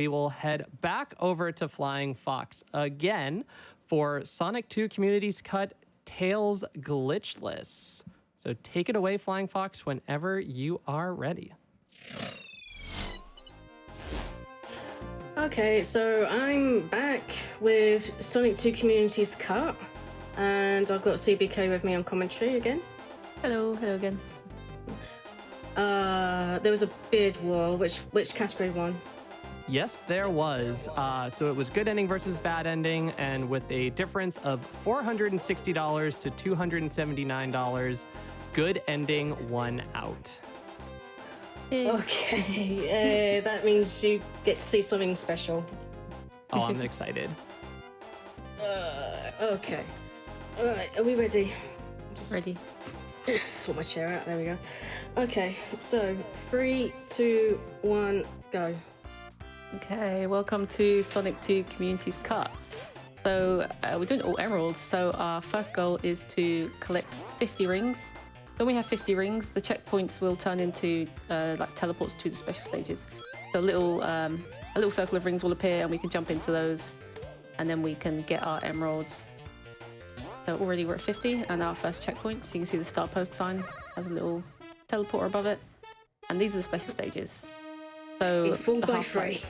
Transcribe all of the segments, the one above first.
we will head back over to Flying Fox again for Sonic 2 Community's Cut Tails Glitchless. So take it away, Flying Fox, whenever you are ready. Okay, so I'm back with Sonic 2 Community's Cut, and I've got CBK with me on commentary again. Hello again. There was a beard war. Which category won? Yes, there was. So it was good ending versus bad ending, and with a difference of $460 to $279, good ending won out. Okay, that means you get to see something special. Oh, I'm excited. Okay. Alright, are we ready? Ready. Sort my chair out, there we go. Okay, so 3, 2, 1, go. Okay, welcome to Sonic 2 Community's Cut. So we're doing all emeralds, so our first goal is to collect 50 rings. When we have 50 rings, the checkpoints will turn into like teleports to the special stages. So a little circle of rings will appear and we can jump into those, and then we can get our emeralds. So already we're at 50 and our first checkpoint, so you can see the start post sign has a little teleporter above it, and these are the special stages. So 4x3.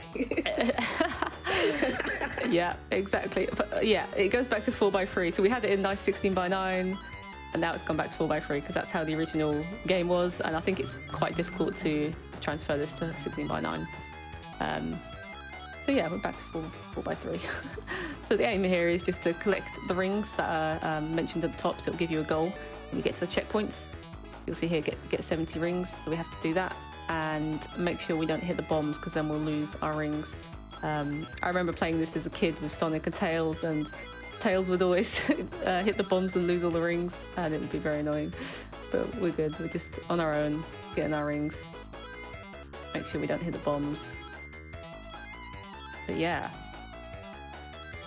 Yeah, exactly. But, yeah, it goes back to 4x3. So we had it in nice 16x9, and now it's gone back to 4x3 because that's how the original game was, and I think it's quite difficult to transfer this to 16x9. So yeah, we're back to 4x3. So the aim here is just to collect the rings that are mentioned at the top, so it'll give you a goal. When you get to the checkpoints, you'll see here get 70 rings, so we have to do that and make sure we don't hit the bombs because then we'll lose our rings. I remember playing this as a kid with Sonic and Tails, and Tails would always hit the bombs and lose all the rings, and it would be very annoying. But we're good, we're just on our own, getting our rings. Make sure we don't hit the bombs. But yeah,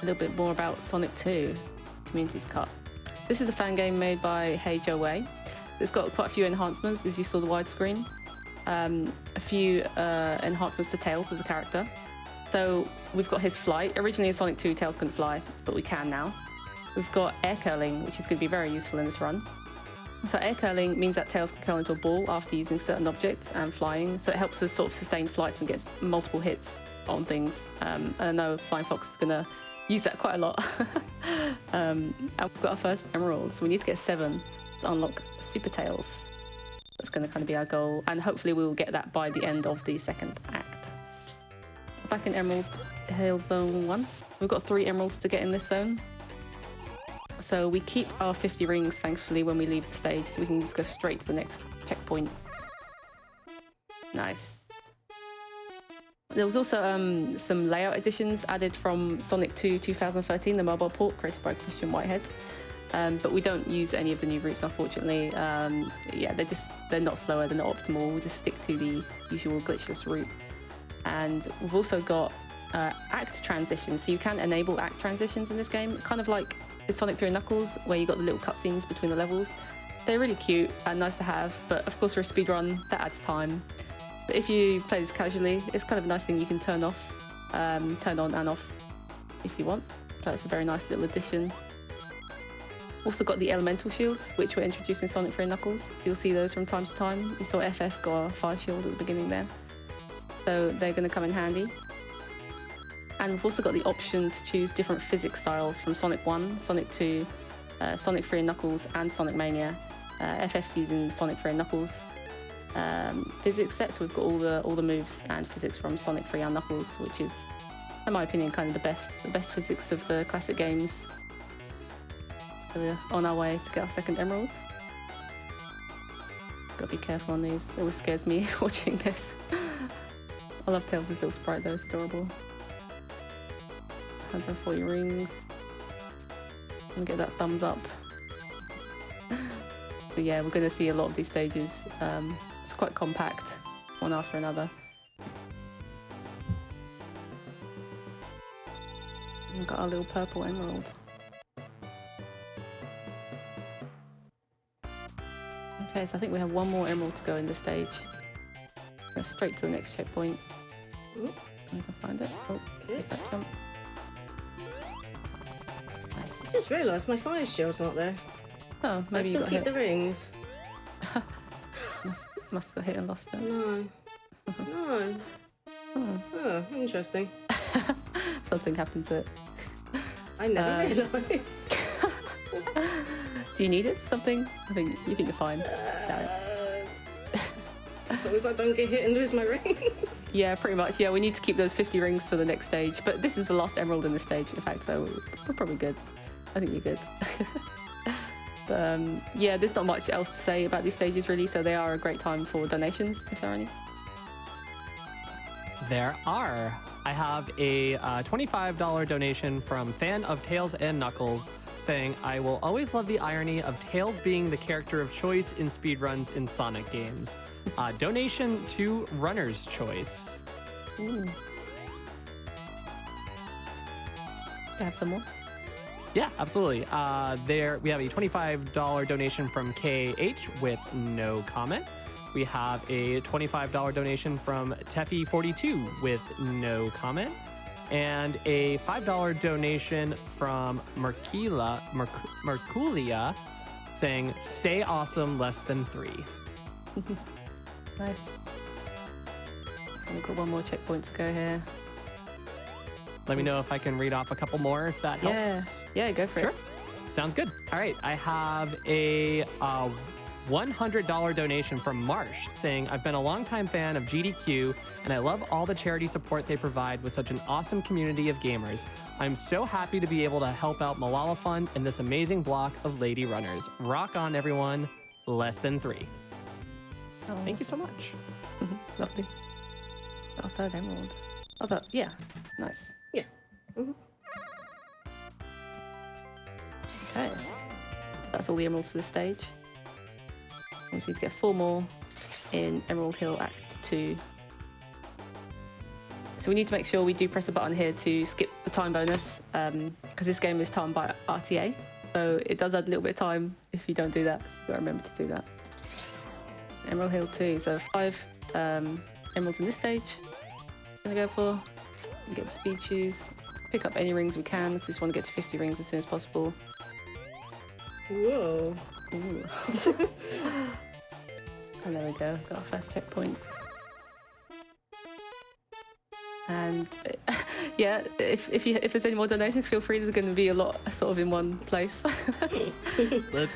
a little bit more about Sonic 2 Community's Cut. This is a fan game made by Hey Joe Wei. It's got quite a few enhancements, as you saw the widescreen. A few enhancements to Tails as a character. So we've got his flight. Originally in Sonic 2, Tails couldn't fly, but we can now. We've got air curling, which is going to be very useful in this run. So air curling means that Tails can curl into a ball after using certain objects and flying. So it helps us sort of sustain flights and get multiple hits on things. And I know Flying Fox is going to use that quite a lot. And we've got our first emerald, so we need to get 7 to unlock Super Tails. That's going to kind of be our goal, and hopefully we will get that by the end of the second act. Back in Emerald Hill Zone 1, we've got 3 emeralds to get in this zone. So we keep our 50 rings, thankfully, when we leave the stage, so we can just go straight to the next checkpoint. Nice. There was also some layout additions added from Sonic 2 2013, the mobile port created by Christian Whitehead. But we don't use any of the new routes, unfortunately. Yeah, they're not slower, they're not optimal. We just stick to the usual glitchless route. And we've also got act transitions, so you can enable act transitions in this game, kind of like in Sonic 3 and Knuckles, where you got the little cutscenes between the levels. They're really cute and nice to have, but of course for a speedrun, that adds time. But if you play this casually, it's kind of a nice thing you can turn on and off if you want. So it's a very nice little addition. Also got the elemental shields, which were introduced in Sonic 3 and Knuckles. So you'll see those from time to time. You saw FF got a fire shield at the beginning there. So they're going to come in handy. And we've also got the option to choose different physics styles from Sonic 1, Sonic 2, Sonic 3 and Knuckles, and Sonic Mania. FF's using Sonic 3 and Knuckles physics sets. We've got all the moves and physics from Sonic 3 and Knuckles, which is, in my opinion, kind of the best physics of the classic games. So we're on our way to get our second emerald. Gotta be careful on these. It always scares me watching this. I love Tails' little sprite though, it's adorable. 140 rings. And get that thumbs up. But yeah, we're going to see a lot of these stages. It's quite compact, one after another. We've got our little purple emerald. Okay, so I think we have one more emerald to go in this stage. Go straight to the next checkpoint. Oops. I can find it. Oh, there's that jump. I just realised my fire shield's not there. Oh, I maybe you still got keep hit. the rings. Must have got hit and lost it. No. No. Oh, interesting. Something happened to it. I never realised. Do you need it for something? I think you're fine. No. As long as I don't get hit and lose my rings. Yeah, pretty much. Yeah, we need to keep those 50 rings for the next stage. But this is the last emerald in this stage, in fact, so we're probably good. I think we're good. But yeah, there's not much else to say about these stages, really, so they are a great time for donations, if there are any. There are. I have a $25 donation from fan of Tails and Knuckles saying, I will always love the irony of Tails being the character of choice in speedruns in Sonic games. Donation to Runner's Choice. Ooh. I have some more. Yeah, absolutely. There we have a $25 donation from KH with no comment. We have a $25 donation from Teffy42 with no comment. And a $5 donation from Merculia saying, stay awesome, less than 3. Nice. So we've got one more checkpoint to go here. Let me know if I can read off a couple more, if that helps. Yeah, go for Sure. it. Sounds good. All right. I have a $100 donation from Marsh saying, I've been a longtime fan of GDQ and I love all the charity support they provide with such an awesome community of gamers. I'm so happy to be able to help out Malala Fund and this amazing block of lady runners. Rock on, everyone. Less than 3. Oh. Thank you so much. Lovely. Oh, third emerald. Oh, that, yeah. Nice. Yeah. Mm-hmm. Okay. That's all the emeralds for this stage. We just need to get 4 more in Emerald Hill Act 2. So we need to make sure we do press a button here to skip the time bonus, because this game is timed by RTA. So it does add a little bit of time if you don't do that. You've got to remember to do that. Emerald Hill 2. So 5 emeralds in this stage. Gonna go for. Get the speed shoes. Pick up any rings we can. We just want to get to 50 rings as soon as possible. Whoa. Ooh. And there we go, got our first checkpoint. And yeah, if there's any more donations, feel free. There's going to be a lot sort of in one place.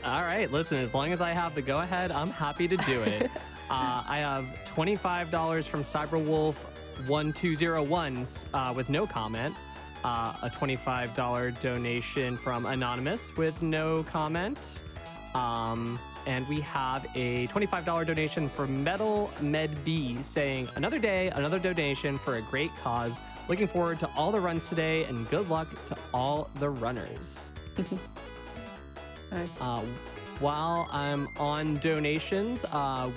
All right, listen, as long as I have the go ahead, I'm happy to do it. I have $25 from Cyberwolf1201 with no comment. A $25 donation from Anonymous with no comment. And we have a $25 donation from Metal Med B saying, another day, another donation for a great cause. Looking forward to all the runs today and good luck to all the runners. Nice. While I'm on donations,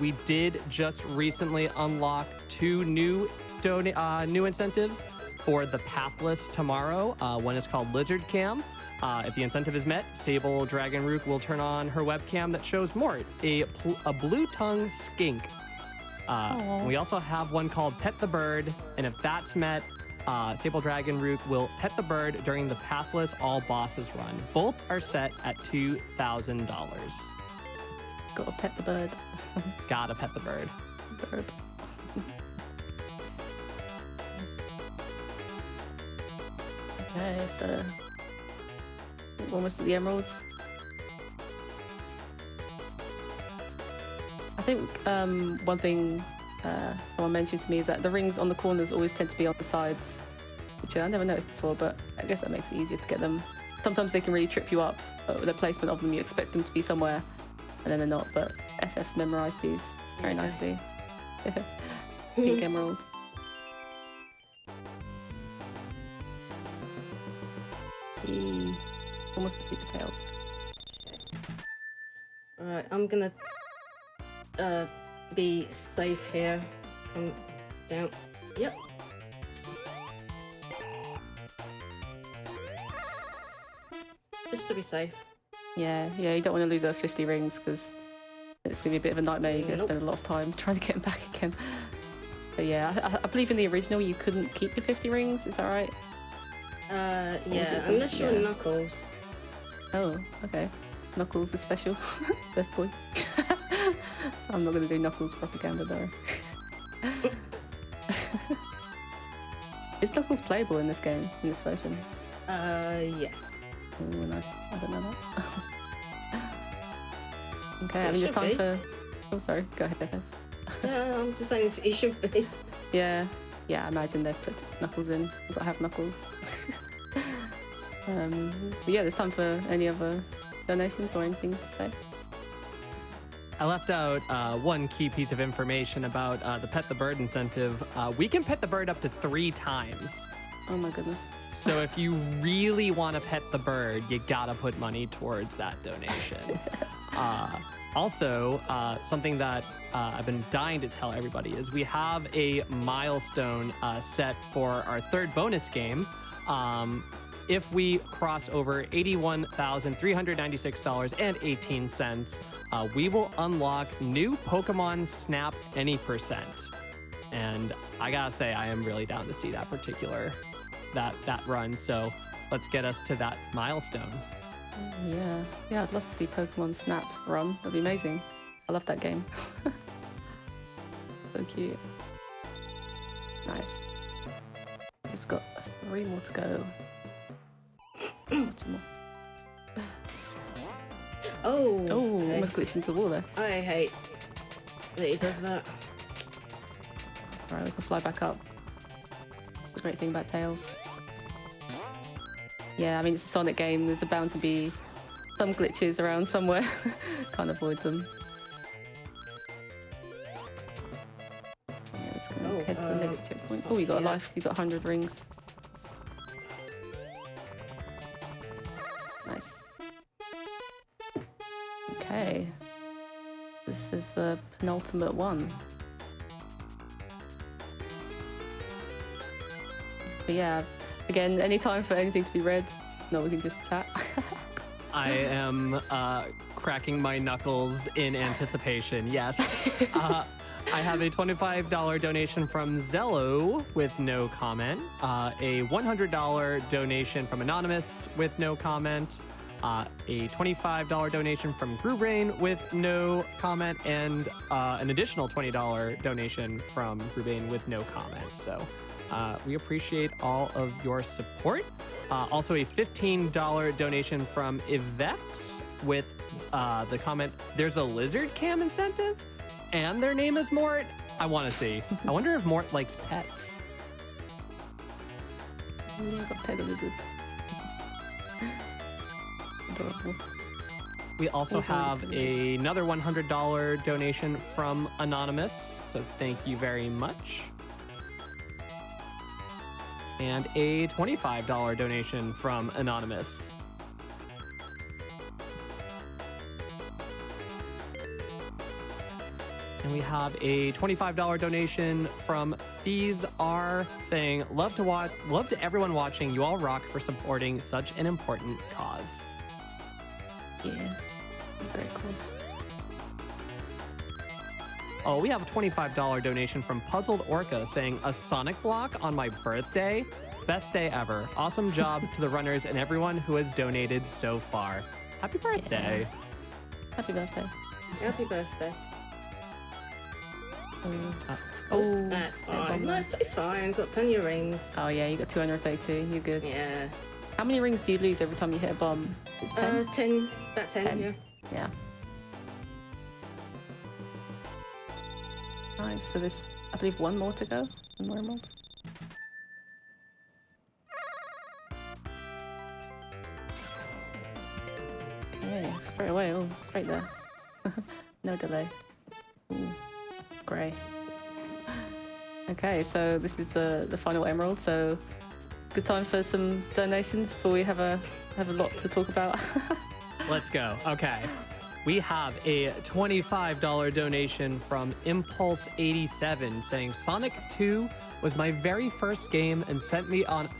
we did just recently unlock 2 new incentives for the Pathless tomorrow. One is called Lizard Cam. If the incentive is met, Sable Dragon Rook will turn on her webcam that shows Mort, a blue-tongued skink. We also have one called Pet the Bird, and if that's met, Sable Dragon Rook will pet the bird during the Pathless All Bosses run. Both are set at $2,000. Gotta pet the bird. Gotta pet the bird. Bird. Okay, so almost at the emeralds. I think one thing someone mentioned to me is that the rings on the corners always tend to be on the sides, which I never noticed before, but I guess that makes it easier to get them. Sometimes they can really trip you up with the placement of them. You expect them to be somewhere and then they're not, but FF memorized these very nicely. Pink emerald. Yee. Almost a super tails. Alright, I'm gonna be safe here. Come down. Yep. Just to be safe. Yeah, you don't want to lose those 50 rings because it's going to be a bit of a nightmare. You're going to spend a lot of time trying to get them back again. But yeah, believe in the original you couldn't keep your 50 rings. Is that right? Yeah, unless you're Knuckles. Oh, okay. Knuckles is special. Best boy. I'm not going to do Knuckles propaganda though. Is Knuckles playable in this game, in this version? Yes. Oh, nice. I don't know that. Okay, I mean, it's time for... Oh, sorry. Go ahead. Yeah, I'm just saying it should be. Yeah. Yeah, I imagine they've put Knuckles in. I've got to have Knuckles. But yeah, there's time for any other donations or anything to say. I left out one key piece of information about the Pet the Bird incentive. We can pet the bird up to 3 times. Oh my goodness. So if you really want to pet the bird, you gotta put money towards that donation. Also, something that I've been dying to tell everybody is we have a milestone set for our 3rd bonus game. If we cross over $81,396.18, we will unlock new Pokemon Snap Any %. And I gotta say, I am really down to see that particular that run. So let's get us to that milestone. Yeah, I'd love to see Pokemon Snap run. That'd be amazing. I love that game. So cute. Nice. Just got 3 more to go. 2 more. Oh, okay. Almost glitched into the wall there. I hate that he does that. Alright, we can fly back up. That's the great thing about Tails. Yeah, I mean, it's a Sonic game. There's bound to be some glitches around somewhere. Can't avoid them. Yeah, let's go head to the next checkpoint. Oh, you got a life. You got 100 rings. Nice. Okay. This is the penultimate one. So yeah, again, any time for anything to be read? No, we can just chat. I am cracking my knuckles in anticipation. Yes. I have a $25 donation from Zello with no comment, a $100 donation from Anonymous with no comment, a $25 donation from Grubrain with no comment, and an additional $20 donation from Grubrain with no comment. So we appreciate all of your support. Also a $15 donation from Ivex with the comment, "There's a lizard cam incentive and their name is Mort." I want to see. I wonder if Mort likes pets. Yeah, I got pet lizards. Adorable. We also have another $100 donation from Anonymous, so thank you very much. And a $25 donation from Anonymous. And we have a $25 donation from Fees R saying, love to everyone watching. You all rock for supporting such an important cause. Yeah, great cause. Oh, we have a $25 donation from Puzzled Orca saying, a Sonic block on my birthday? Best day ever. Awesome job to the runners and everyone who has donated so far. Happy birthday. Yeah. Happy birthday. Happy birthday. Oh, that's fine. It's fine. Got plenty of rings. Oh yeah, you got 232. You're good. Yeah. How many rings do you lose every time you hit a bomb? 10? 10. About 10, yeah. Yeah. Nice. So there's, I believe, one more to go. One more emerald. Okay, straight away. Oh, straight there. No delay. Ooh, grey. Okay, so this is the final emerald. So good time for some donations before we have a lot to talk about. Let's go. Okay. We have a $25 donation from Impulse87 saying, Sonic 2 was my very first game and set me on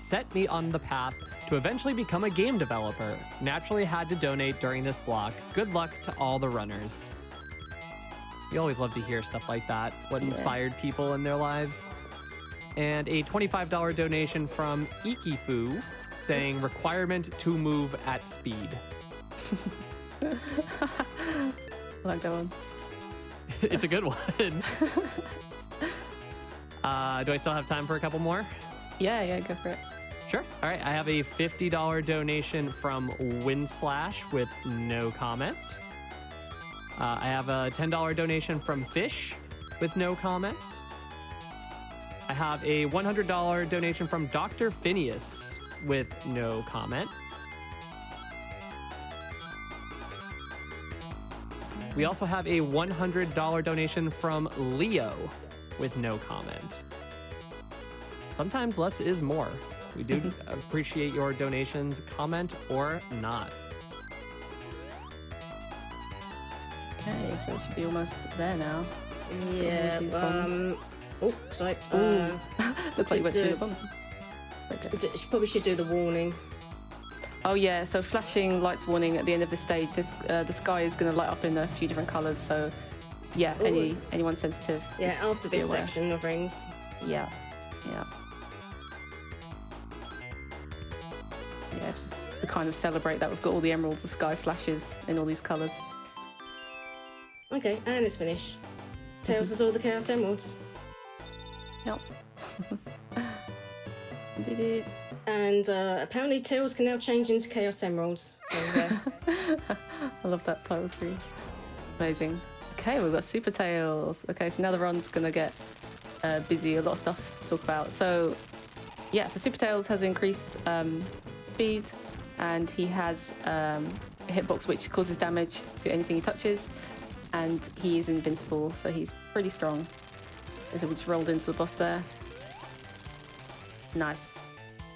the path to eventually become a game developer. Naturally had to donate during this block. Good luck to all the runners. We always love to hear stuff like that. What inspired people in their lives. And a $25 donation from Ikifu saying requirement to move at speed. I like that one. It's a good one. Do I still have time for a couple more? Yeah, go for it. Sure. All right. I have a $50 donation from Windslash with no comment. I have a $10 donation from Fish with no comment. I have a $100 donation from Dr. Phineas with no comment. We also have a $100 donation from Leo with no comment. Sometimes less is more. We do appreciate your donations, comment or not. Okay, so it should be almost there now. Yeah. These bombs. Oh, sorry. Looks like you went through the bombs. Okay. She probably should do the warning. Oh yeah, so flashing lights warning at the end of the stage. The sky is going to light up in a few different colours. So yeah, anyone sensitive. Yeah, just after be this aware. section of rings. Yeah. Yeah, just to kind of celebrate that we've got all the emeralds, the sky flashes in all these colours. Okay, and it's finished. Tails has all the Chaos Emeralds. Yep. Did it. And apparently Tails can now change into Chaos Emeralds. So, I love that title screen. Amazing. Okay, we've got Super Tails. Okay, so now the run's gonna get busy. A lot of stuff to talk about. So yeah, so Super Tails has increased speed, and he has a hitbox which causes damage to anything he touches, and he is invincible, so he's pretty strong. So we just rolled into the boss there. Nice.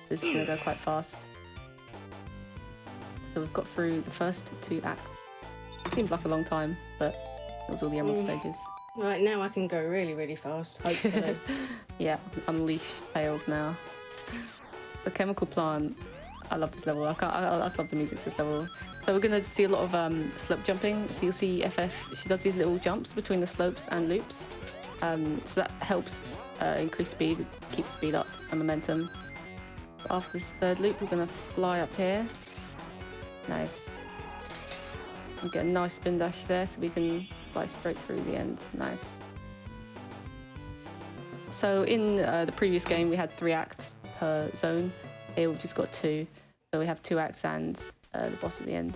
This is gonna go quite fast. So we've got through the first 2 acts. Seems like a long time, but it was all the emerald stages. right, now I can go really, really fast, hopefully. Yeah, unleash Tails now. The chemical plant. I love this level. I just love the music to this level. So we're gonna see a lot of slope jumping. So you'll see FF. She does these little jumps between the slopes and loops. So that helps increase speed, keep speed up and momentum. After this 3rd loop, we're gonna fly up here. Nice. And get a nice spin dash there, so we can fly straight through the end. Nice. So in the previous game, we had 3 acts per zone. Here we've just got 2. So we have 2 acts and the boss at the end.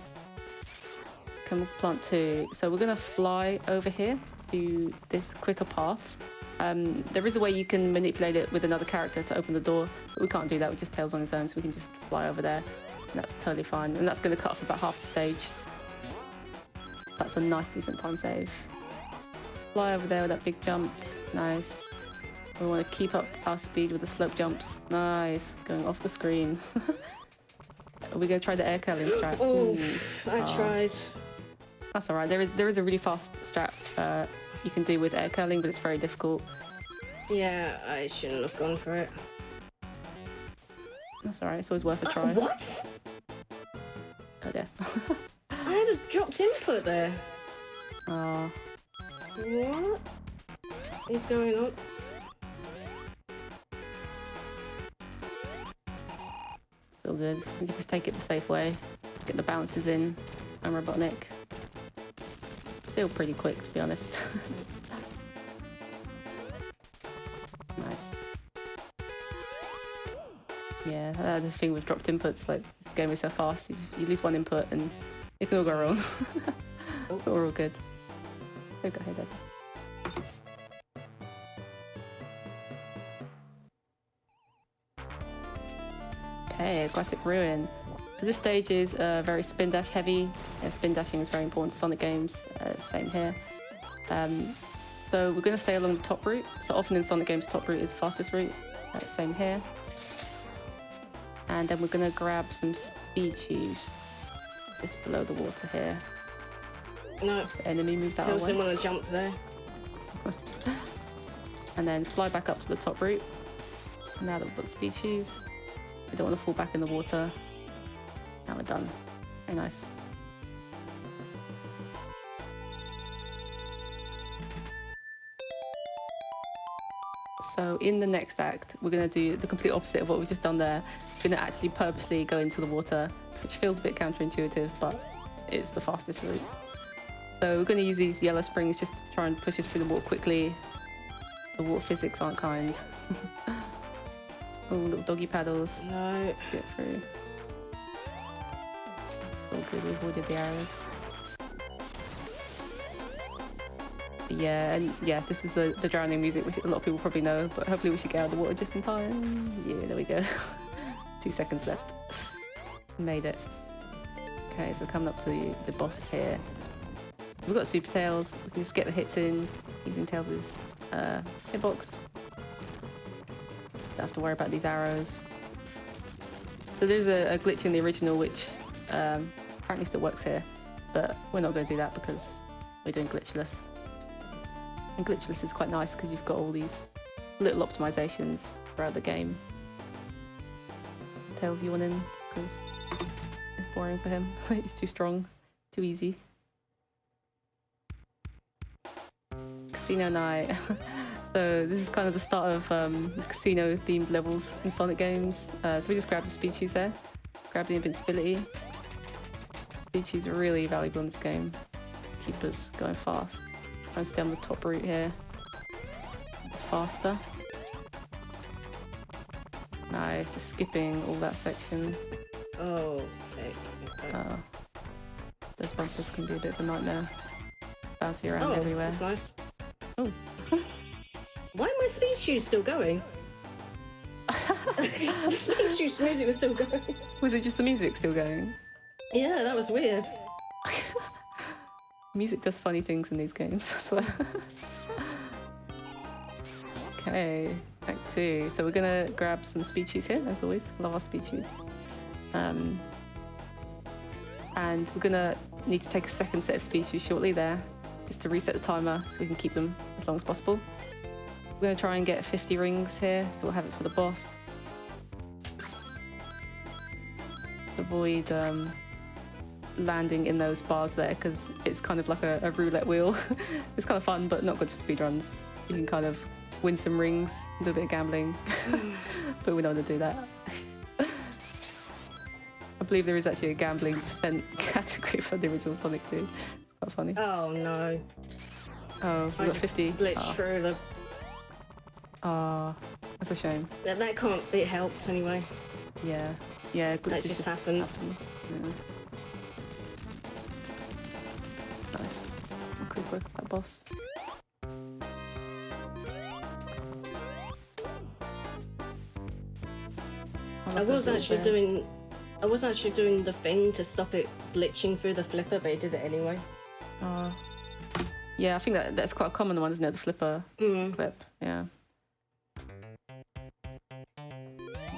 Chemical plant 2. So we're gonna fly over here to this quicker path. There is a way you can manipulate it with another character to open the door, but we can't do that with just Tails on his own, so we can just fly over there. And that's totally fine. And that's going to cut off about half the stage. That's a nice, decent time save. Fly over there with that big jump. Nice. We want to keep up our speed with the slope jumps. Nice. Going off the screen. Are we going to try the air curling strat? Oh, I tried. That's all right. There is a really fast strat you can do with air curling, but it's very difficult. Yeah, I shouldn't have gone for it. That's all right. It's always worth a try. What? Oh dear. I had a dropped input there. Oh. What is going on? Still good. We can just take it the safe way. Get the bounces in. I'm Robotnik. Still pretty quick, to be honest. Nice. Yeah, this thing with dropped inputs, like, this game is so fast. You lose one input and it can all go wrong. But we're all good. Oh, go ahead, Ed. Okay, Aquatic Ruin. So this stage is very spin dash heavy. Spin dashing is very important to Sonic games. Same here. So we're going to stay along the top route. So often in Sonic games, top route is the fastest route. Same here. And then we're going to grab some speed shoes just below the water here. No. The enemy moves out Tails of didn't the way. want to jump there. And then fly back up to the top route. Now that we've got speed shoes, we don't want to fall back in the water. Now we're done. Very nice. So in the next act, we're going to do the complete opposite of what we've just done there. We're going to actually purposely go into the water, which feels a bit counterintuitive, but it's the fastest route. So we're going to use these yellow springs just to try and push us through the water quickly. The water physics aren't kind. Oh, little doggy paddles. No. Get through. All good, we avoided the arrows. Yeah, and yeah, this is the drowning music, which a lot of people probably know, but hopefully we should get out of the water just in time. Yeah, there we go. 2 seconds left. Made it. Okay, so we're coming up to the boss here. We've got super tails. We can just get the hits in using Tails' hitbox. Don't have to worry about these arrows. So there's a glitch in the original which apparently still works here, but we're not going to do that because we're doing glitchless. And glitchless is quite nice because you've got all these little optimizations throughout the game. Tails yawning because it's boring for him. He's too strong, too easy. Casino night. So this is kind of the start of casino themed levels in Sonic games. So we just grabbed the speed shoes there, grabbed the invincibility. Speed shoes are really valuable in this game. Keep us going fast. Try and stay on the top route here. It's faster. Nice, just skipping all that section. Oh, okay. Those bumpers can be a bit of a nightmare. Bouncy around Oh, everywhere. that's nice. Oh. Why are my speed shoes still going? The speed shoes music was still going. Was it just the music still going? Yeah, that was weird. Music does funny things in these games, I swear. Okay, Act 2. So we're gonna grab some speed shoes here, as always. Love our speed shoes. And we're gonna need to take a second set of speed shoes shortly there, just to reset the timer so we can keep them as long as possible. We're gonna try and get 50 rings here, so we'll have it for the boss. Avoid landing in those bars there because it's kind of like a roulette wheel. It's kind of fun but not good for speedruns. You can kind of win some rings, do a bit of gambling, but we don't want to do that. I believe there is actually a gambling percent category for the original Sonic 2. It's quite funny. Oh no. Oh, we I got just 50. glitched through the... That's a shame. That can't be helped anyway. Yeah, yeah. That just happens. Yeah. Nice. Quick work with that boss. I was actually doing the thing to stop it glitching through the flipper, but it did it anyway. Yeah, I think that's quite a common one, isn't it? The flipper clip. Yeah.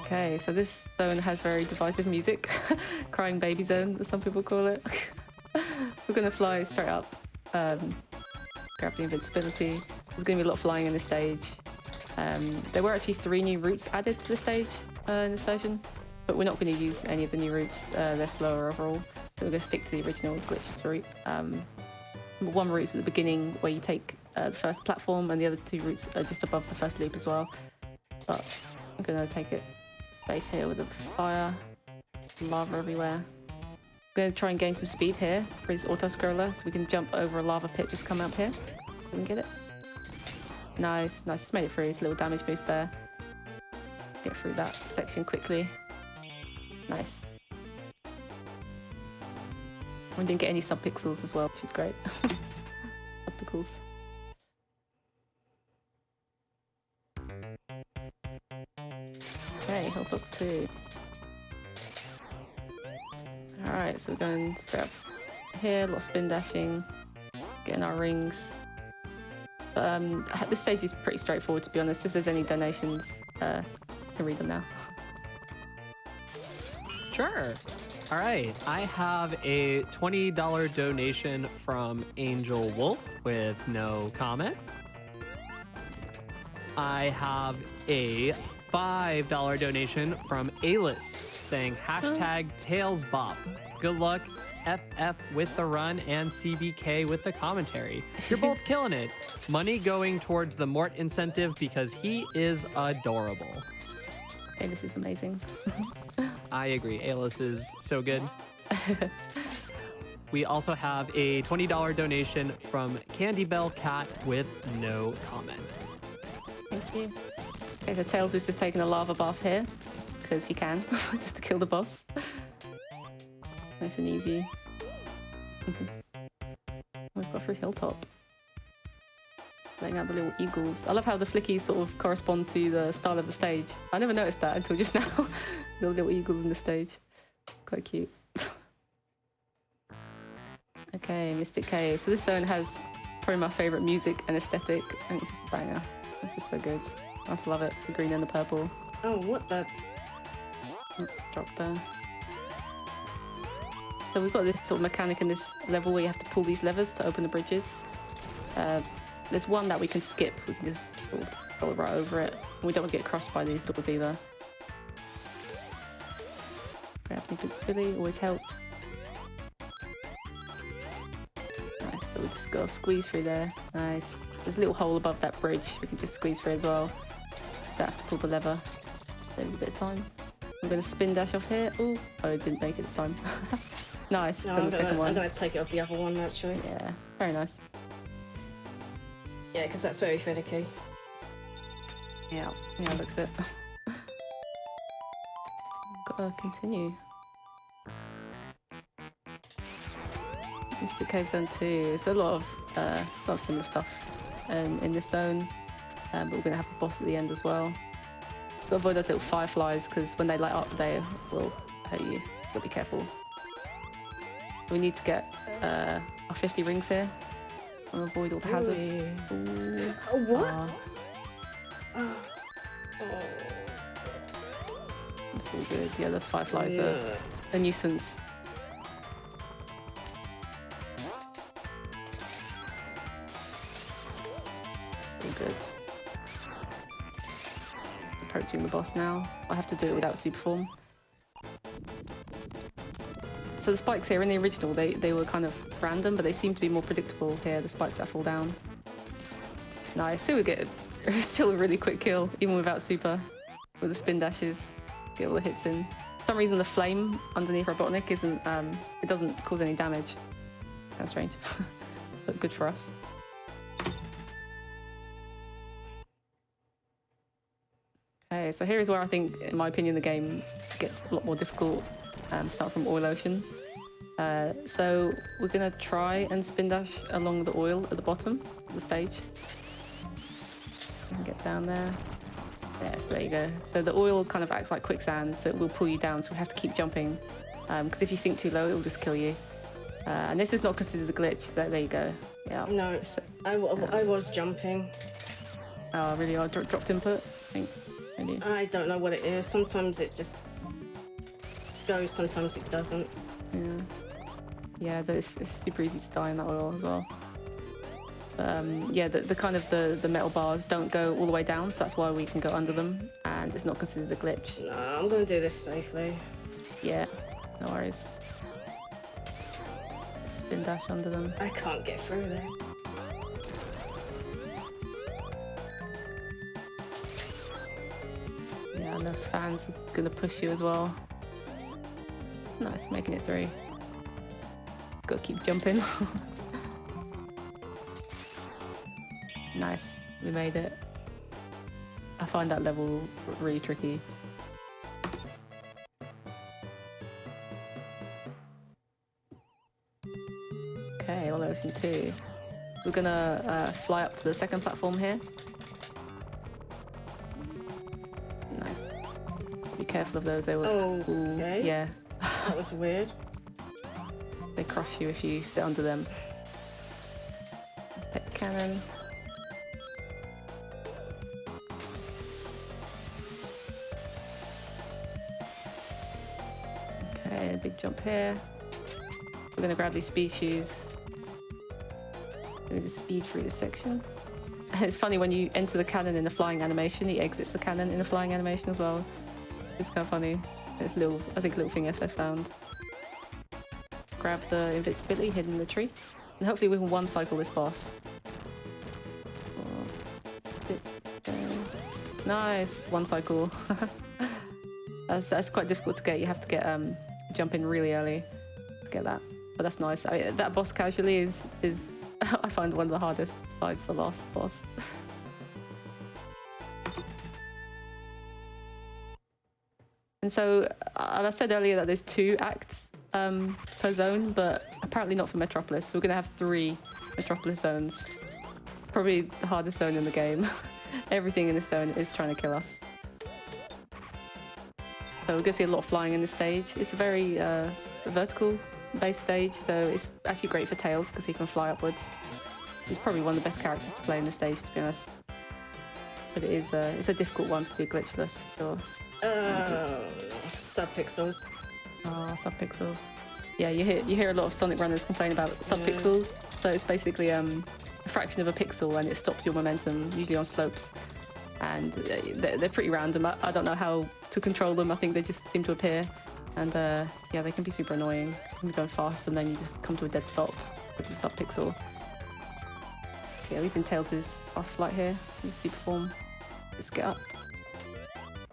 Okay, so this zone has very divisive music. Crying baby zone, as some people call it. We're gonna fly straight up. Grab the invincibility. There's gonna be a lot of flying in this stage. There were actually 3 new routes added to the stage in this version, but we're not going to use any of the new routes. They're slower overall. So we're going to stick to the original glitchless route. One route's at the beginning where you take the first platform, and the other 2 routes are just above the first loop as well. But I'm going to take it safe here with the fire, lava everywhere. I'm going to try and gain some speed here for his auto-scroller so we can jump over a lava pit just come up here. We can get it. Nice, nice. Just made it through. It's a little damage boost there. Get through that section quickly. Nice. We didn't get any sub-pixels as well, which is great. Sub-pixels. Okay, Hilltop 2. Alright, so we're going straight up here, a lot of spin dashing, getting our rings. This stage is pretty straightforward, to be honest. If there's any donations, I can read them now. Sure. All right. I have a $20 donation from Angel Wolf with no comment. I have a $5 donation from Alice saying #TailsBop. Good luck FF with the run and CBK with the commentary. You're both killing it. Money going towards the Mort incentive because he is adorable. Okay, this is amazing. I agree. Alis is so good. We also have a $20 donation from Candy Bell Cat with no comment. Thank you. Okay, so Tails is just taking a lava bath here because he can, just to kill the boss. Nice and easy. We've got through Hilltop. Laying out the little eagles. I love how the flickies sort of correspond to the style of the stage. I never noticed that until just now. The little eagles in the stage. Quite cute. Okay, Mystic Cave. So this zone has probably my favourite music and aesthetic. I think it's just a banger. It's just so good. I just love it. The green and the purple. Oh, what the? Oops, dropped there. So we've got this sort of mechanic in this level where you have to pull these levers to open the bridges. There's one that we can skip. We can just sort of go right over it. We don't want to get crushed by these doors either. Grabbing invincibility always helps. Nice, so we just got to squeeze through there. Nice. There's a little hole above that bridge. We can just squeeze through as well. Don't have to pull the lever. There's a bit of time. I'm going to spin dash off here. Ooh. Oh, I didn't make it this time. Nice. No, Done the second one. I'm going to take it off the other one, actually. Yeah, very nice. Yeah, because that's very finicky. Yeah, looks it. Gotta continue. Mystic Cave Zone 2. It's a lot of similar stuff in this zone, but we're gonna have a boss at the end as well. Gotta avoid those little fireflies because when they light up, they will hurt you. So gotta be careful. We need to get our 50 rings here and avoid all the hazards. Ooh. Oh, what? That's all good. Yeah, those fireflies are a nuisance. All good. Approaching the boss now. I have to do it without super form. So the spikes here in the original, they were kind of random, but they seem to be more predictable here, the spikes that fall down. Nice. So we get still a really quick kill, even without super, with the spin dashes. Get all the hits in. For some reason the flame underneath Robotnik isn't, it doesn't cause any damage. That's strange, but good for us. Okay, so here is where I think, in my opinion, the game gets a lot more difficult. Start from Oil Ocean. So we're gonna try and spin dash along the oil at the bottom of the stage. And get down there. Yes, there you go. So the oil kind of acts like quicksand, so it will pull you down, so we have to keep jumping. Because if you sink too low, it will just kill you. And this is not considered a glitch. There you go. Yeah. No, I was jumping. Oh, really? I dropped input, I think. Maybe. I don't know what it is. Sometimes it just goes, sometimes it doesn't. Yeah, it's super easy to die in that oil as well. Yeah, the kind of the metal bars don't go all the way down, so that's why we can go under them, and it's not considered a glitch. No, I'm gonna do this safely. Yeah, no worries. Spin dash under them. I can't get through there. Yeah, and those fans are gonna push you as well. Nice, making it through. Gotta keep jumping. Nice, we made it. I find that level really tricky. Okay, Oil Ocean 2. We're gonna fly up to the second platform here. Nice. Be careful of those, they will... Okay. Ooh, yeah. That was weird. They crush you if you sit under them. Let's take the cannon. Okay, big jump here. We're gonna grab these speed shoes. We're gonna just speed through this section. It's funny when you enter the cannon in a flying animation, he exits the cannon in a flying animation as well. It's kind of funny. It's I think a little thing FF found. grab the invincibility hidden in the tree. And hopefully we can one-cycle this boss. Nice, one cycle. That's quite difficult to get. You have to get jump in really early to get that. But that's nice. I mean, that boss casually is I find one of the hardest besides the last boss. And so I said earlier that there's 2 acts per zone, but apparently not for Metropolis. So we're gonna have 3 Metropolis zones. Probably the hardest zone in the game. Everything in this zone is trying to kill us. So we're gonna see a lot of flying in this stage. It's a very vertical based stage, so it's actually great for Tails because he can fly upwards. He's probably one of the best characters to play in this stage, to be honest. But it's a difficult one to do glitchless for sure. Subpixels. Oh, subpixels. Yeah, you hear a lot of Sonic runners complain about subpixels. So it's basically a fraction of a pixel and it stops your momentum, usually on slopes. And they're pretty random. I don't know how to control them. I think they just seem to appear. And yeah, they can be super annoying. You're going fast and then you just come to a dead stop with the subpixel. So yeah, using Tails' fast flight here, his super form. Just get up.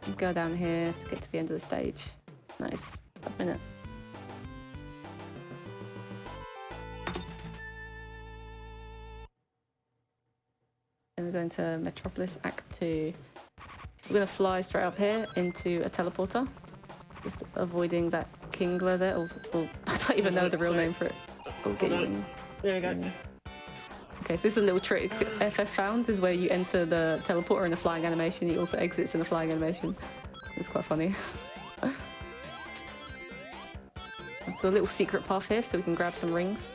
And go down here to get to the end of the stage. Nice. A minute. And we're going to Metropolis Act 2. We're going to fly straight up here into a teleporter. Just avoiding that Kingler there. Or I don't even know the real name for it. Oh, get you. There we go. Okay, so this is a little trick FF found, is where you enter the teleporter in a flying animation. He also exits in a flying animation. It's quite funny. It's a little secret path here, so we can grab some rings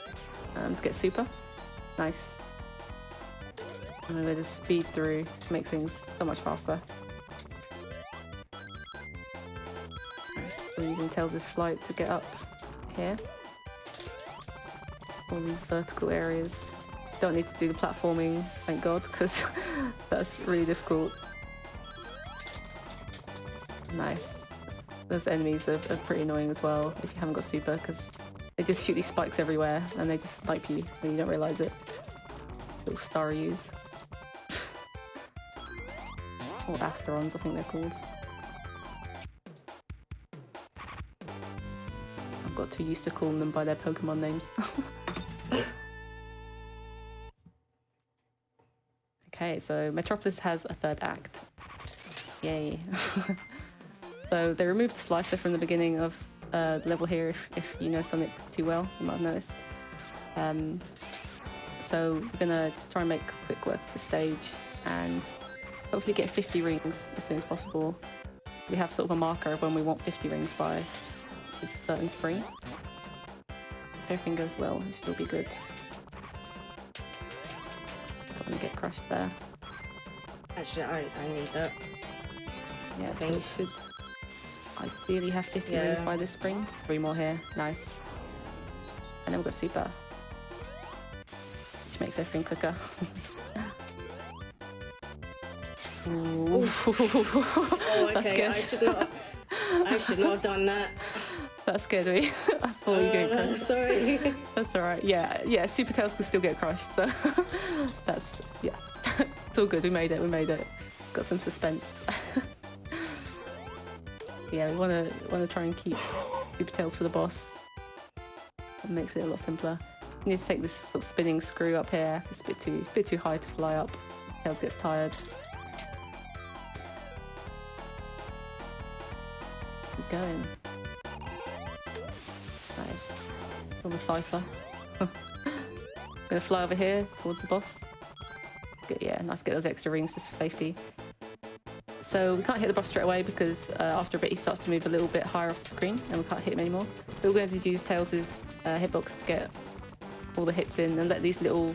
to get super. Nice. And we're going to speed through to make things so much faster. Nice. We're using Tails' flight to get up here. All these vertical areas. Don't need to do the platforming, thank God, because that's really difficult. Nice. Those enemies are pretty annoying as well if you haven't got super, because they just shoot these spikes everywhere and they just snipe you when you don't realise it. Little Staryus. Or Asterons, I think they're called. I've got too used to calling them by their Pokemon names. Okay, so Metropolis has a 3rd act. Yay. So they removed the slicer from the beginning of the level here, if you know Sonic too well, you might have noticed. So we're gonna just try and make quick work of the stage and hopefully get 50 rings as soon as possible. We have sort of a marker of when we want 50 rings by. It's a certain spring. If everything goes well, it should all be good. Don't want to get crushed there. Actually, I need that. Yeah, so we should ideally have 50 rings by this spring. 3 more here. Nice. And then we've got super, which makes everything quicker. Ooh. Oh, okay. I should not have done that. That scared me. That's probably getting crushed. Sorry. That's alright. Yeah, Super Tails can still get crushed, so that's, yeah. It's all good, we made it. Got some suspense. Yeah, we wanna try and keep Super Tails for the boss. That makes it a lot simpler. You need to take this sort of spinning screw up here. It's a bit too high to fly up. Tails gets tired. Keep going. Nice. On the cipher. I'm gonna fly over here towards the boss. Yeah, nice to get those extra rings just for safety. So we can't hit the boss straight away because after a bit he starts to move a little bit higher off the screen and we can't hit him anymore. But we're going to just use Tails' hitbox to get all the hits in and let these little,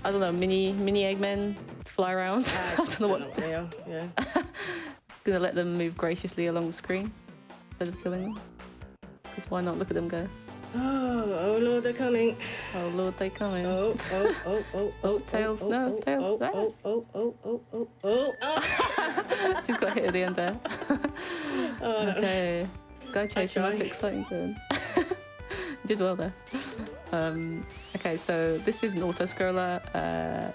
I don't know, mini Eggmen fly around. I don't know what they are. Yeah. It's gonna let them move graciously along the screen instead of killing them. Because why not? Look at them go. Oh Lord, they're coming. Oh Lord, they're coming. Oh, Tails, no, Tails. Oh. She's got hit at the end there. Oh, okay. Go chase him, that's exciting zone. Did well there. Okay, so this is an auto scroller.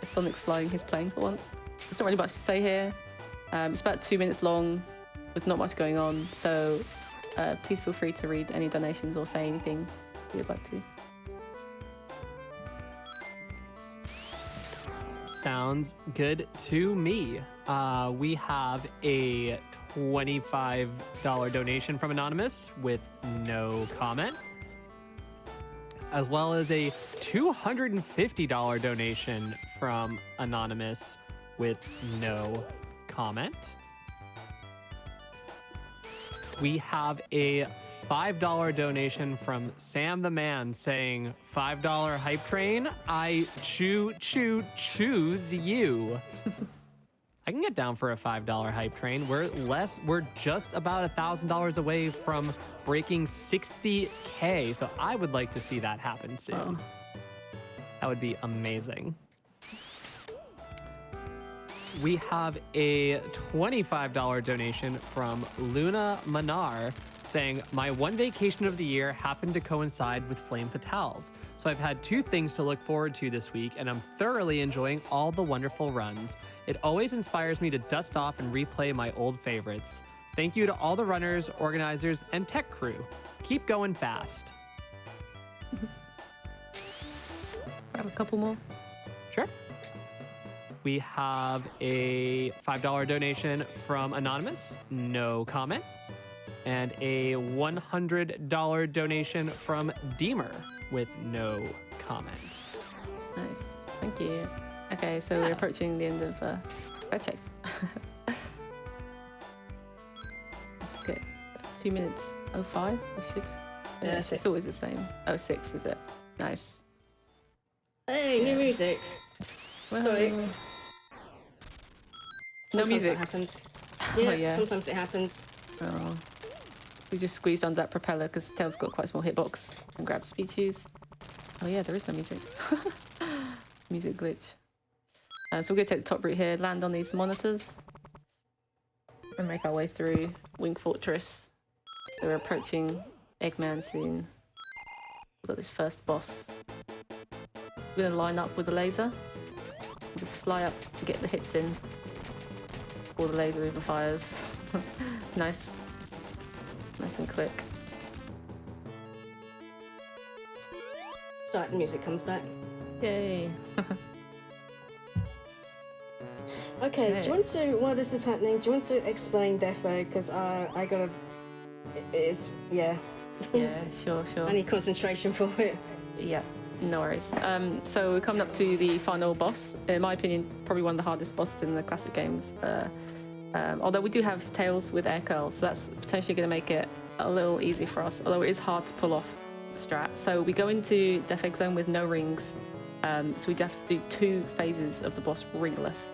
Sonic's flying his plane for once. There's not really much to say here. It's about 2 minutes long with not much going on. So please feel free to read any donations or say anything you'd like to. Sounds good to me. We have a $25 donation from Anonymous with no comment, as well as a $250 donation from Anonymous with no comment. We have a $5 donation from Sam the Man saying, $5 hype train, I choose you. I can get down for a $5 hype train. We're just about $1,000 away from breaking 60K. So I would like to see that happen soon. Oh. That would be amazing. We have a $25 donation from Luna Manar saying, my one vacation of the year happened to coincide with Flame Fatales. So I've had 2 things to look forward to this week, and I'm thoroughly enjoying all the wonderful runs. It always inspires me to dust off and replay my old favorites. Thank you to all the runners, organizers, and tech crew. Keep going fast. Grab a couple more. Sure. We have a $5 donation from Anonymous, no comment. And a $100 donation from Deemer with no comment. Nice. Thank you. Okay, so we're approaching the end of Red Chase. Let's get 2 minutes 05. We should. Yeah, It's 6. always the same. Oh, 6, is it? Nice. Hey, new music. Sorry. No Sometimes music. It happens. Yeah, yeah. sometimes it happens. Oh. We just squeezed under that propeller because Tails got quite a small hitbox and grabbed speed shoes. Oh yeah, there is no music. Music glitch. So we're going to take the top route here, land on these monitors, and make our way through Wing Fortress. So we're approaching Eggman soon. We've got this first boss. We're going to line up with the laser. Just fly up to get the hits in before the laser even fires. Nice. Nice and quick. So the music comes back. Yay. Okay, do you want to, while this is happening, do you want to explain Death Ray? Because I gotta, it's, yeah. Yeah, sure. I need concentration for it. Yeah, no worries. So we're coming up to the final boss. In my opinion, probably one of the hardest bosses in the classic games. Although we do have Tails with air curl, so that's potentially going to make it a little easy for us. Although it is hard to pull off strat. So we go into Death Egg Zone with no rings. So we have to do 2 phases of the boss ringless.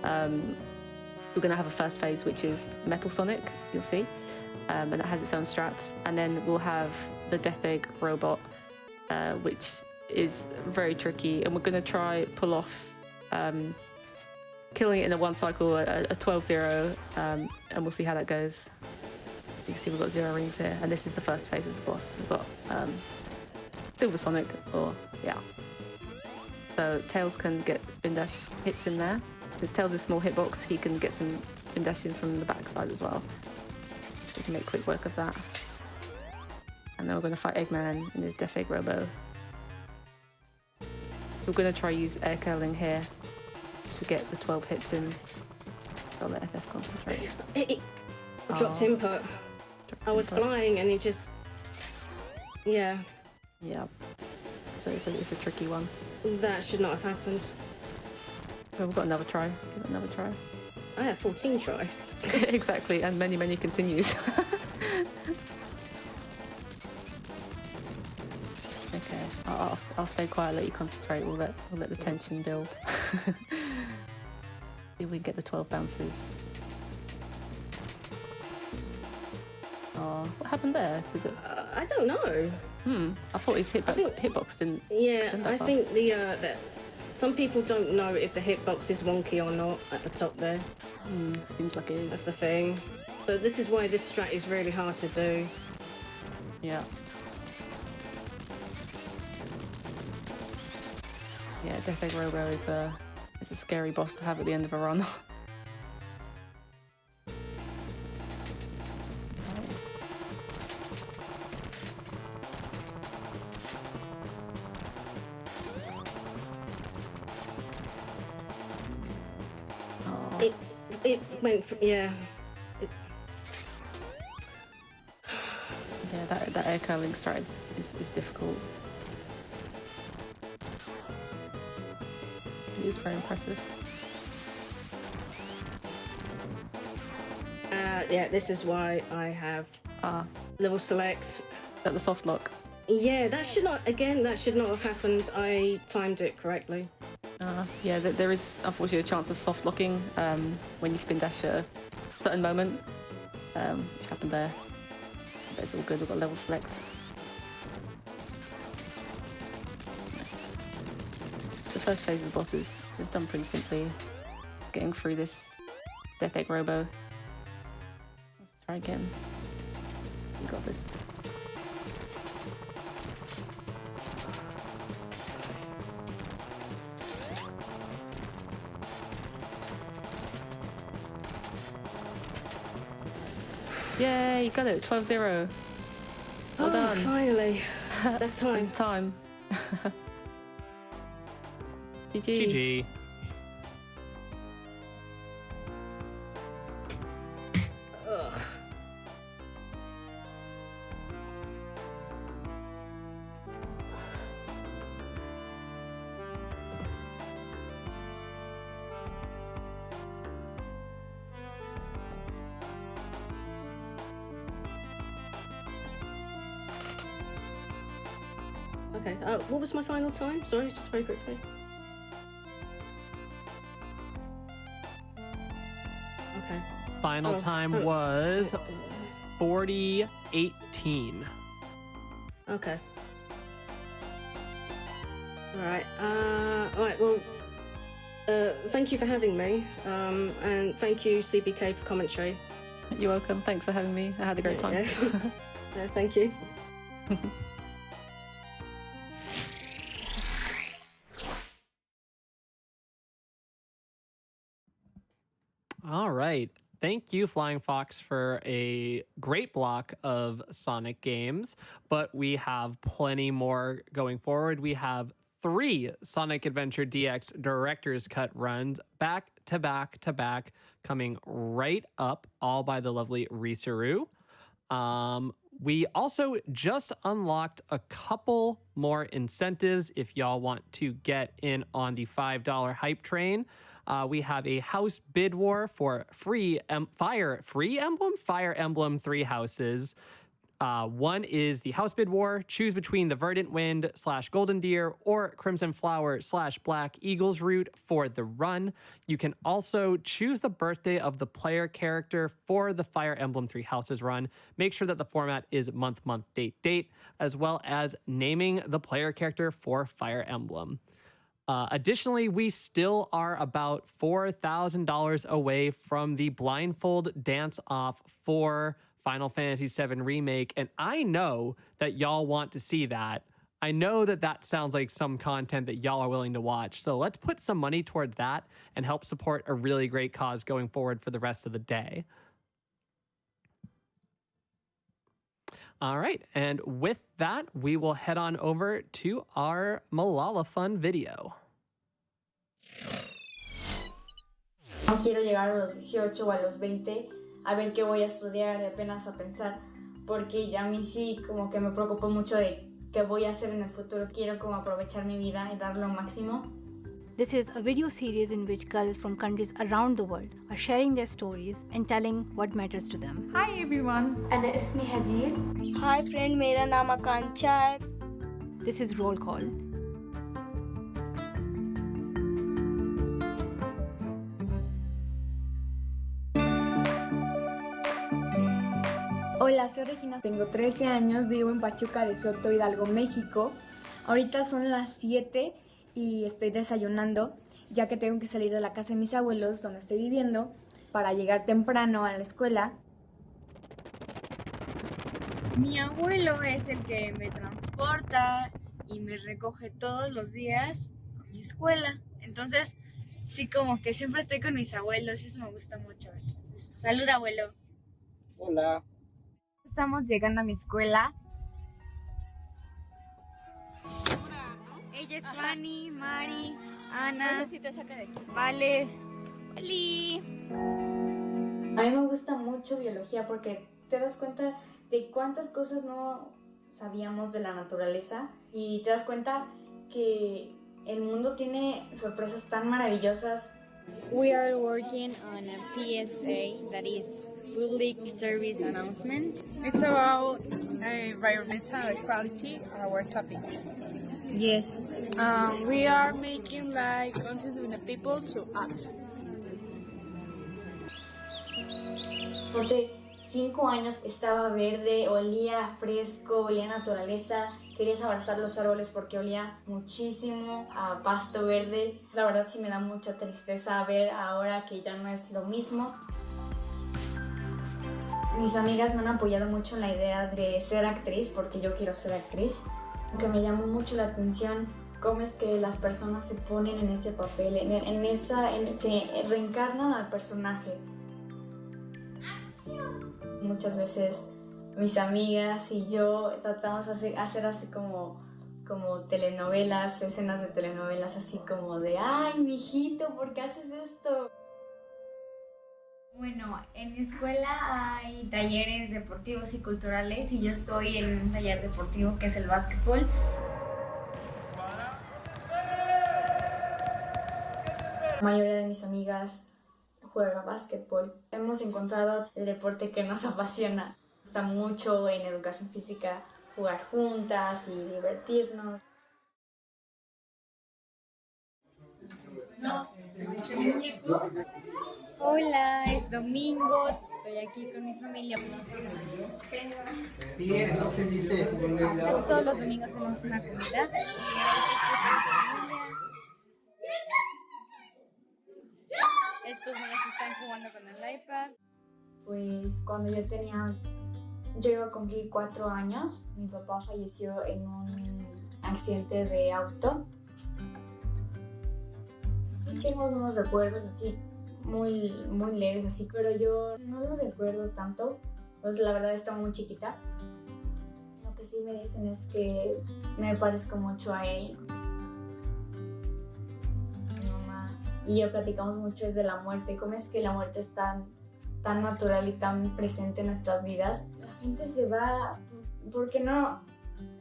We're going to have a first phase, which is Metal Sonic, you'll see. And it has its own strats. And then we'll have the Death Egg robot, which is very tricky. And we're going to try pull off killing it in a 1 cycle, a 12-0, and we'll see how that goes. You can see we've got 0 rings here, and this is the first phase of the boss. We've got Silver Sonic, or yeah. So Tails can get spin dash hits in there. Since Tails is a small hitbox, he can get some spin dash in from the backside as well. We can make quick work of that. And then we're going to fight Eggman in his Death Egg Robo. So we're going to try use air curling here to get the 12 hits in. I'll let FF concentrate. It dropped input. I was flying and it just, yeah. Yeah. So it's a tricky one. That should not have happened. Well, we've got another try. I had 14 tries. Exactly, and many, many continues. Okay, I'll stay quiet, let you concentrate. We'll let the tension build. See if we can get the 12 bounces. Oh, what happened there? Is it? I don't know. I thought his hitbox didn't. Yeah, extend I that far. think the some people don't know if the hitbox is wonky or not at the top there. Seems like it is. That's the thing. So this is why this strat is really hard to do. Yeah. Yeah, Death Egg Robo is a scary boss to have at the end of a run. It went from, yeah. Yeah, that air curling strat is difficult. It is very impressive. Yeah, this is why I have level selects. At the soft lock. Yeah, that should not have happened. I timed it correctly. Yeah, there is unfortunately a chance of soft locking when you spin dash at a certain moment, which happened there. But it's all good, we've got level select. Nice. The first phase of the boss is done pretty simply. Getting through this Death Egg Robo. Let's try again. We got this. Yay, you got it, 12-0. Well done. Finally. That's time. Time. GG. GG. Ugh. Okay, what was my final time? Sorry, just very quickly. Okay. Final time was 40:18. Okay. Alright, alright, well, thank you for having me, and thank you, CBK, for commentary. You're welcome, thanks for having me. I had a great time. No, thank you. All right. Thank you, Flying Fox, for a great block of Sonic games, but we have plenty more going forward. We have 3 Sonic Adventure DX Director's Cut runs back to back to back coming right up, all by the lovely Risaru. We also just unlocked a couple more incentives if y'all want to get in on the $5 hype train. We have a house bid war for Fire Emblem 3 houses. One is the house bid war. Choose between the Verdant Wind / Golden Deer or Crimson Flower / Black Eagle's route for the run. You can also choose the birthday of the player character for the Fire Emblem 3 houses run. Make sure that the format is month, date, as well as naming the player character for Fire Emblem. Additionally, we still are about $4,000 away from the blindfold dance-off for Final Fantasy VII Remake, and I know that y'all want to see that. I know that that sounds like some content that y'all are willing to watch, so let's put some money towards that and help support a really great cause going forward for the rest of the day. All right, and with that, we will head on over to our Malala Fun video. No quiero llegar a los 18 o a los 20 a ver qué voy a estudiar y apenas a pensar, porque ya a mí sí como que me preocupo mucho de qué voy a hacer en el futuro. Quiero como aprovechar mi vida y dar lo máximo. This is a video series in which girls from countries around the world are sharing their stories and telling what matters to them. Hi everyone. أنا اسمي هدير. Hi friend, मेरा नाम आकांक्षा है. This is Roll Call. Hola, soy Regina, tengo 13 años, vivo en Pachuca de Soto, Hidalgo, México. Ahorita son las 7 y estoy desayunando, ya que tengo que salir de la casa de mis abuelos, donde estoy viviendo, para llegar temprano a la escuela. Mi abuelo es el que me transporta y me recoge todos los días mi escuela. Entonces, sí, como que siempre estoy con mis abuelos y eso me gusta mucho. Salud, abuelo. Hola. Estamos llegando a mi escuela. Ella es Fanny, Mari, Ana, Vale, Oli. A mí me gusta mucho biología porque te das cuenta de cuántas cosas no sabíamos de la naturaleza y te das cuenta que el mundo tiene sorpresas tan maravillosas. We are working on a PSA, that is Public Service Announcement. It's about environmental equality, our topic. Yes. We are making like conscious with the people to act. Hace 5 años estaba verde, olía fresco, olía a naturaleza. Querías abrazar los árboles porque olía muchísimo a pasto verde. La verdad sí me da mucha tristeza ver ahora que ya no es lo mismo. Mis amigas me han apoyado mucho en la idea de ser actriz porque yo quiero ser actriz. Aunque me llamó mucho la atención cómo es que las personas se ponen en ese papel, se reencarnan al personaje. Muchas veces mis amigas y yo tratamos de hacer así como telenovelas, escenas de telenovelas así como de ¡ay, mijito, ¿por qué haces esto? Bueno, en mi escuela hay talleres deportivos y culturales y yo estoy en un taller deportivo que es el básquetbol. La mayoría de mis amigas juega básquetbol. Hemos encontrado el deporte que nos apasiona. Está mucho en educación física jugar juntas y divertirnos. Hola, es domingo, estoy aquí con mi familia. Sí, entonces dice. Casi todos los domingos hacemos una comida. Y ahorita estoy con mi familia. Estos niños están jugando con el iPad. Pues cuando yo iba a cumplir 4 años, mi papá falleció en un accidente de auto. Sí tengo unos recuerdos así, muy leves así, pero yo no lo recuerdo tanto, pues la verdad estaba muy chiquita. Lo que sí me dicen es que me parezco mucho a él. Mi mamá y yo platicamos mucho desde la muerte, cómo es que la muerte es tan natural y tan presente en nuestras vidas. La gente se va, ¿por qué no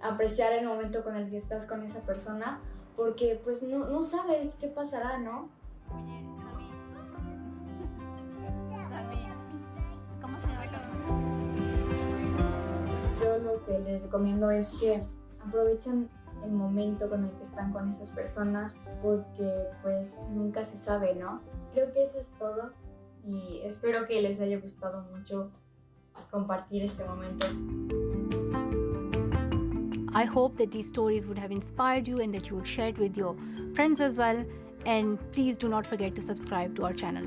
apreciar el momento con el que estás con esa persona? Porque pues no sabes qué pasará, ¿no? Oye, Sabi, ¿cómo se llama? Yo lo que les recomiendo es que aprovechen el momento con el que están con esas personas porque pues nunca se sabe, ¿no? Creo que eso es todo y espero que les haya gustado mucho compartir este momento. I hope that these stories would have inspired you and that you would share it with your friends as well. And please do not forget to subscribe to our channel.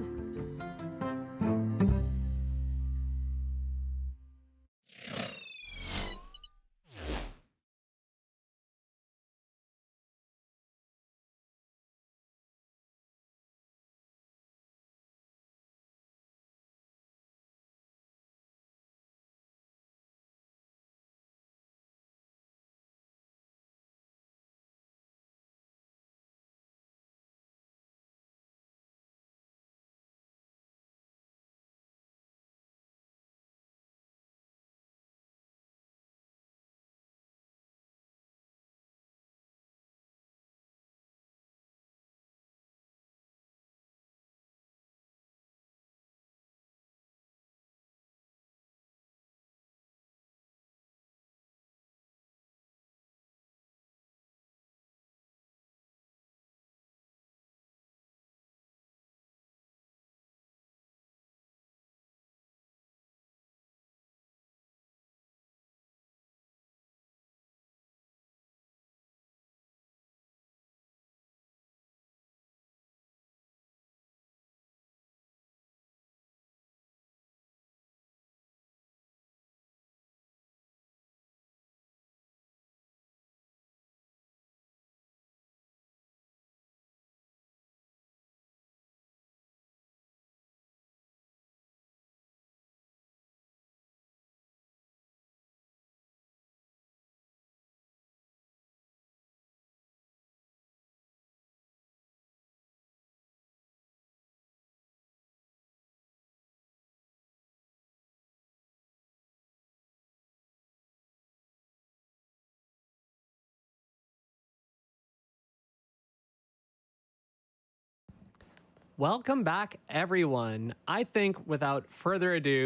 Welcome back, everyone. I think without further ado,